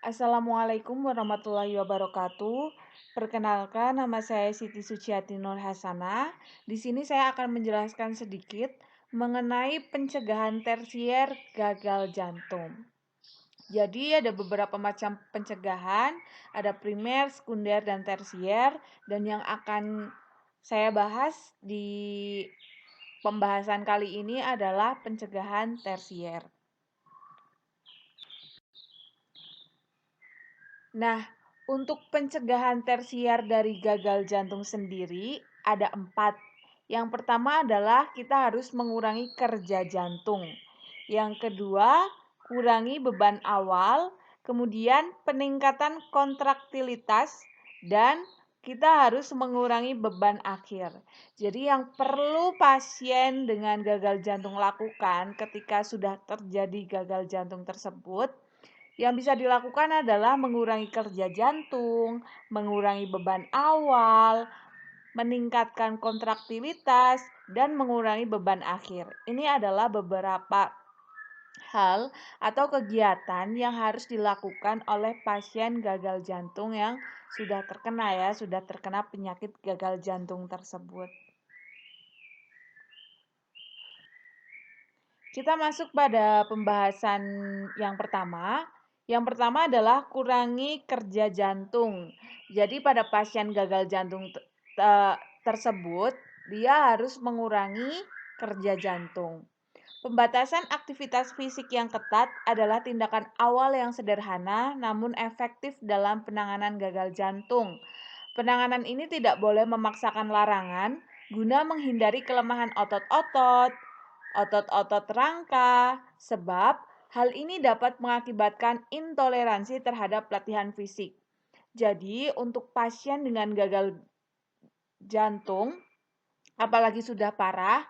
Assalamualaikum warahmatullahi wabarakatuh. Perkenalkan, nama saya Siti Suciati Nur Hasanah. Di sini saya akan menjelaskan sedikit mengenai pencegahan tersier gagal jantung. Jadi ada beberapa macam pencegahan, ada primer, sekunder, dan tersier. Dan yang akan saya bahas di pembahasan kali ini adalah pencegahan tersier. Nah, untuk pencegahan tersier dari gagal jantung sendiri ada 4. Yang pertama adalah kita harus mengurangi kerja jantung. Yang kedua, kurangi beban awal, kemudian peningkatan kontraktilitas, dan kita harus mengurangi beban akhir. Jadi yang perlu pasien dengan gagal jantung lakukan ketika sudah terjadi gagal jantung tersebut, yang bisa dilakukan adalah mengurangi kerja jantung, mengurangi beban awal, meningkatkan kontraktilitas, dan mengurangi beban akhir. Ini adalah beberapa hal atau kegiatan yang harus dilakukan oleh pasien gagal jantung yang sudah terkena penyakit gagal jantung tersebut. Kita masuk pada pembahasan yang pertama. Yang pertama adalah kurangi kerja jantung. Jadi pada pasien gagal jantung tersebut, dia harus mengurangi kerja jantung. Pembatasan aktivitas fisik yang ketat adalah tindakan awal yang sederhana namun efektif dalam penanganan gagal jantung. Penanganan ini tidak boleh memaksakan larangan guna menghindari kelemahan otot-otot, otot-otot rangka, sebab hal ini dapat mengakibatkan intoleransi terhadap latihan fisik. Jadi, untuk pasien dengan gagal jantung, apalagi sudah parah,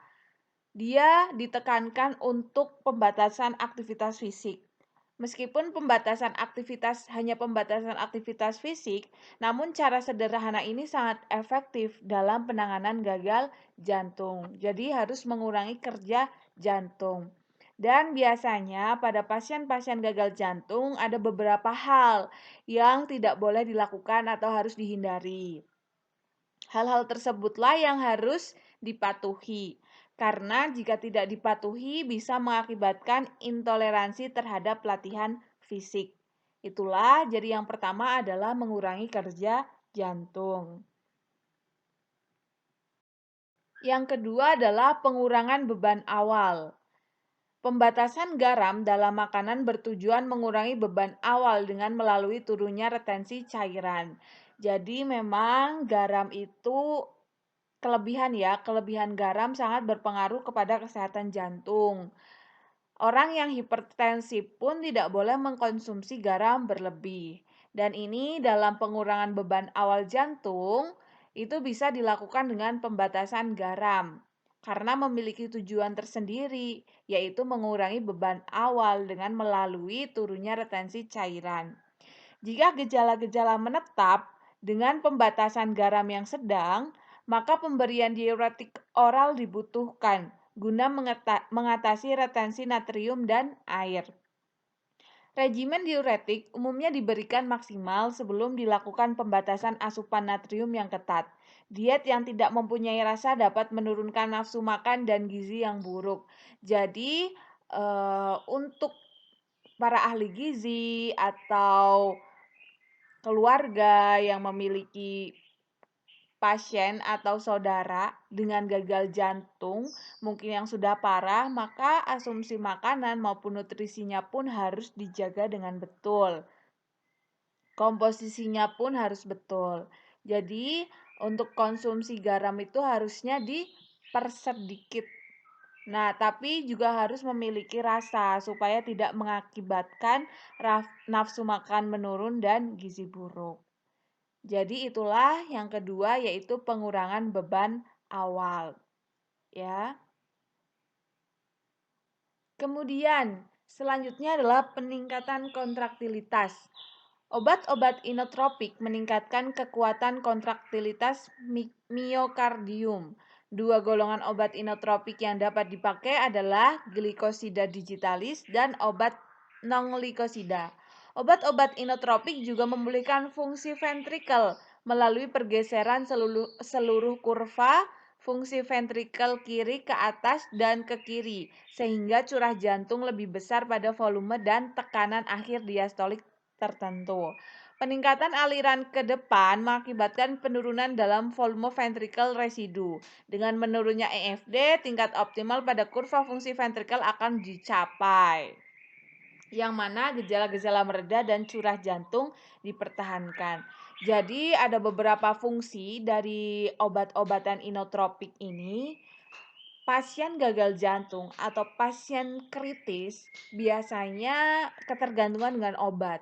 dia ditekankan untuk pembatasan aktivitas fisik. Meskipun hanya pembatasan aktivitas fisik, namun cara sederhana ini sangat efektif dalam penanganan gagal jantung. Jadi harus mengurangi kerja jantung. Dan biasanya pada pasien-pasien gagal jantung ada beberapa hal yang tidak boleh dilakukan atau harus dihindari. Hal-hal tersebutlah yang harus dipatuhi. Karena jika tidak dipatuhi bisa mengakibatkan intoleransi terhadap latihan fisik. Itulah, jadi yang pertama adalah mengurangi kerja jantung. Yang kedua adalah pengurangan beban awal. Pembatasan garam dalam makanan bertujuan mengurangi beban awal dengan melalui turunnya retensi cairan. Jadi memang garam itu kelebihan garam sangat berpengaruh kepada kesehatan jantung. Orang yang hipertensif pun tidak boleh mengkonsumsi garam berlebih. Dan ini dalam pengurangan beban awal jantung, itu bisa dilakukan dengan pembatasan garam. Karena memiliki tujuan tersendiri, yaitu mengurangi beban awal dengan melalui turunnya retensi cairan. Jika gejala-gejala menetap dengan pembatasan garam yang sedang, maka pemberian diuretik oral dibutuhkan guna mengatasi retensi natrium dan air. Regimen diuretik umumnya diberikan maksimal sebelum dilakukan pembatasan asupan natrium yang ketat. Diet yang tidak mempunyai rasa dapat menurunkan nafsu makan dan gizi yang buruk. Jadi, untuk para ahli gizi atau keluarga yang memiliki pasien atau saudara dengan gagal jantung, mungkin yang sudah parah, maka asumsi makanan maupun nutrisinya pun harus dijaga dengan betul. Komposisinya pun harus betul. Jadi, untuk konsumsi garam itu harusnya dipersedikit. Nah, tapi juga harus memiliki rasa supaya tidak mengakibatkan nafsu makan menurun dan gizi buruk. Jadi itulah yang kedua, yaitu pengurangan beban awal. Ya. Kemudian selanjutnya adalah peningkatan kontraktilitas. Obat-obat inotropik meningkatkan kekuatan kontraktilitas miokardium. Dua golongan obat inotropik yang dapat dipakai adalah glikosida digitalis dan obat non-glikosida. Obat-obat inotropik juga memulihkan fungsi ventrikel melalui pergeseran seluruh kurva fungsi ventrikel kiri ke atas dan ke kiri, sehingga curah jantung lebih besar pada volume dan tekanan akhir diastolik tertentu. Peningkatan aliran ke depan mengakibatkan penurunan dalam volume ventrikel residu. Dengan menurunnya EFD, tingkat optimal pada kurva fungsi ventrikel akan dicapai, yang mana gejala-gejala mereda dan curah jantung dipertahankan. Jadi ada beberapa fungsi dari obat-obatan inotropik ini. Pasien gagal jantung atau pasien kritis biasanya ketergantungan dengan obat.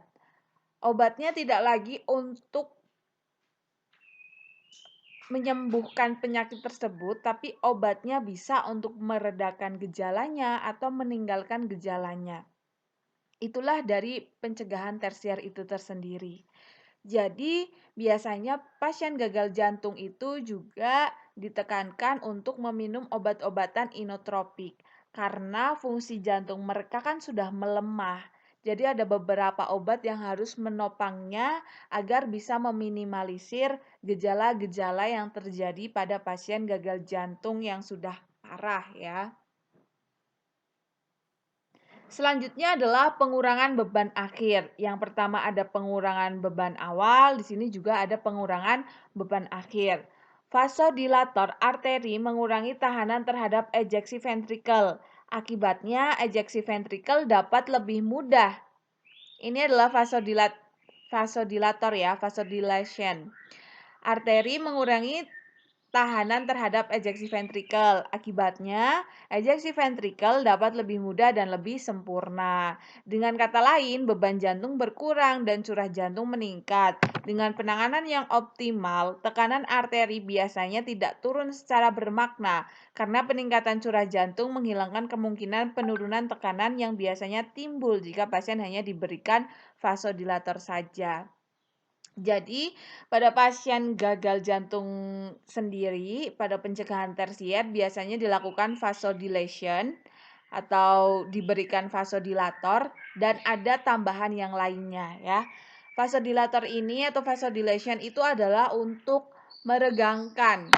Obatnya tidak lagi untuk menyembuhkan penyakit tersebut, tapi obatnya bisa untuk meredakan gejalanya atau meninggalkan gejalanya. Itulah dari pencegahan tersier itu tersendiri. Jadi, biasanya pasien gagal jantung itu juga ditekankan untuk meminum obat-obatan inotropik karena fungsi jantung mereka kan sudah melemah. Jadi ada beberapa obat yang harus menopangnya agar bisa meminimalisir gejala-gejala yang terjadi pada pasien gagal jantung yang sudah parah ya. Selanjutnya adalah pengurangan beban akhir. Yang pertama ada pengurangan beban awal, di sini juga ada pengurangan beban akhir. Vasodilator arteri mengurangi tahanan terhadap ejeksi ventrikel. Akibatnya ejeksi ventrikel dapat lebih mudah. Ini adalah vasodilator ya, vasodilation. Arteri mengurangi tahanan terhadap ejeksi ventrikel. Akibatnya, ejeksi ventrikel dapat lebih mudah dan lebih sempurna. Dengan kata lain, beban jantung berkurang dan curah jantung meningkat. Dengan penanganan yang optimal, tekanan arteri biasanya tidak turun secara bermakna karena peningkatan curah jantung menghilangkan kemungkinan penurunan tekanan yang biasanya timbul jika pasien hanya diberikan vasodilator saja. Jadi, pada pasien gagal jantung sendiri, pada pencegahan tersier biasanya dilakukan vasodilation atau diberikan vasodilator dan ada tambahan yang lainnya ya. Vasodilator ini atau vasodilation itu adalah untuk meregangkan.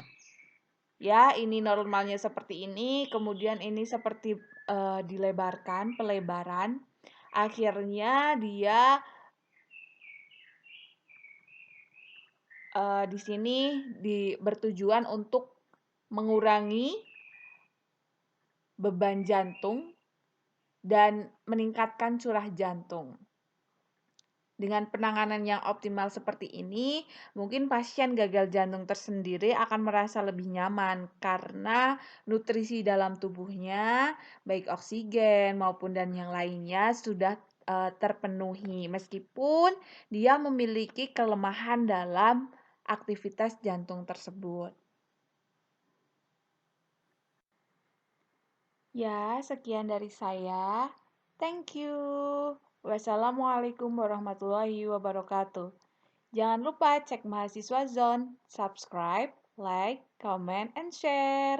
Ya, ini normalnya seperti ini, kemudian ini seperti dilebarkan, pelebaran. Akhirnya dia di sini bertujuan untuk mengurangi beban jantung dan meningkatkan curah jantung. Dengan penanganan yang optimal seperti ini, mungkin pasien gagal jantung tersendiri akan merasa lebih nyaman karena nutrisi dalam tubuhnya, baik oksigen maupun dan yang lainnya sudah terpenuhi, meskipun dia memiliki kelemahan dalam aktivitas jantung tersebut. Ya, sekian dari saya. Thank you. Wassalamualaikum warahmatullahi wabarakatuh. Jangan lupa cek Mahasiswa Zone, subscribe, like, comment, and share.